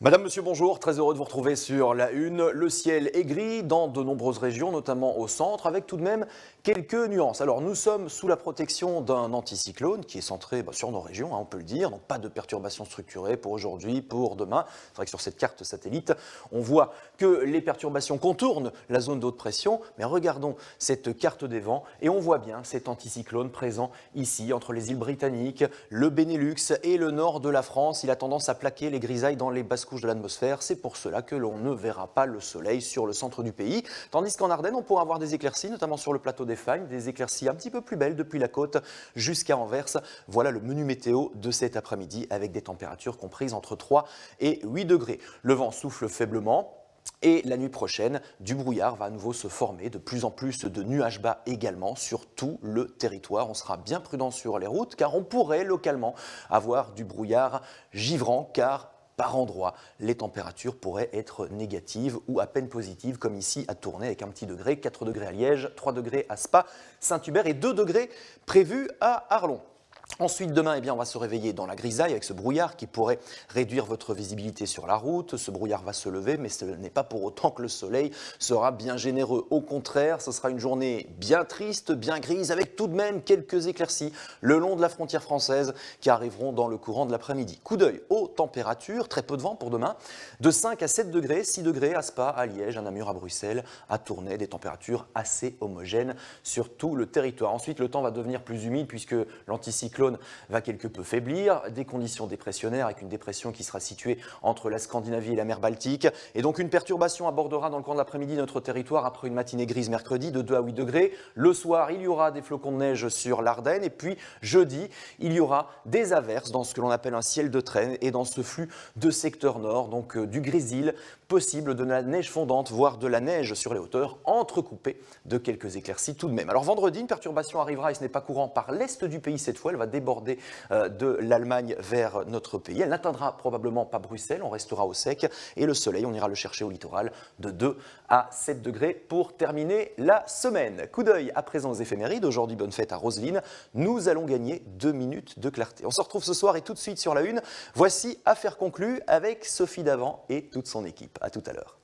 Madame, monsieur, bonjour, très heureux de vous retrouver sur la Une. Le ciel est gris dans de nombreuses régions, notamment au centre, avec tout de même quelques nuances. Alors nous sommes sous la protection d'un anticyclone qui est centré sur nos régions, on peut le dire, donc pas de perturbations structurées pour aujourd'hui, pour demain. C'est vrai que sur cette carte satellite, on voit que les perturbations contournent la zone de haute pression, mais regardons cette carte des vents et on voit bien cet anticyclone présent ici, entre les îles britanniques, le Benelux et le nord de la France. Il a tendance à plaquer les grisailles dans les basses couche de l'atmosphère, c'est pour cela que l'on ne verra pas le soleil sur le centre du pays, tandis qu'en Ardennes, on pourra avoir des éclaircies, notamment sur le plateau des Fagnes, des éclaircies un petit peu plus belles depuis la côte jusqu'à Anvers. Voilà le menu météo de cet après-midi avec des températures comprises entre 3 et 8 degrés. Le vent souffle faiblement. Et la nuit prochaine, du brouillard va à nouveau se former, de plus en plus de nuages bas également sur tout le territoire. On sera bien prudent sur les routes car on pourrait localement avoir du brouillard givrant car par endroits, les températures pourraient être négatives ou à peine positives, comme ici à Tournai avec un petit degré, 4 degrés à Liège, 3 degrés à Spa, Saint-Hubert et 2 degrés prévus à Arlon. Ensuite, demain, on va se réveiller dans la grisaille avec ce brouillard qui pourrait réduire votre visibilité sur la route. Ce brouillard va se lever, mais ce n'est pas pour autant que le soleil sera bien généreux. Au contraire, ce sera une journée bien triste, bien grise, avec tout de même quelques éclaircies le long de la frontière française qui arriveront dans le courant de l'après-midi. Coup d'œil aux températures, très peu de vent pour demain, de 5 à 7 degrés, 6 degrés à Spa, à Liège, à Namur, à Bruxelles, à Tournai, des températures assez homogènes sur tout le territoire. Ensuite, le temps va devenir plus humide puisque l'anticyclone va quelque peu faiblir, des conditions dépressionnaires avec une dépression qui sera située entre la Scandinavie et la mer Baltique. Et donc une perturbation abordera dans le courant de l'après-midi notre territoire après une matinée grise mercredi de 2 à 8 degrés. Le soir, il y aura des flocons de neige sur l'Ardenne. Et puis jeudi, il y aura des averses dans ce que l'on appelle un ciel de traîne et dans ce flux de secteur nord, donc du grésil, possible de la neige fondante, voire de la neige sur les hauteurs, entrecoupée de quelques éclaircies tout de même. Alors vendredi, une perturbation arrivera et ce n'est pas courant par l'est du pays cette fois. Elle va déborder de l'Allemagne vers notre pays. Elle n'atteindra probablement pas Bruxelles, on restera au sec et le soleil, on ira le chercher au littoral de 2 à 7 degrés pour terminer la semaine. Coup d'œil à présent aux éphémérides. Aujourd'hui, bonne fête à Roselyne. Nous allons gagner 2 minutes de clarté. On se retrouve ce soir et tout de suite sur la Une. Voici Affaires conclues avec Sophie Davant et toute son équipe. À tout à l'heure.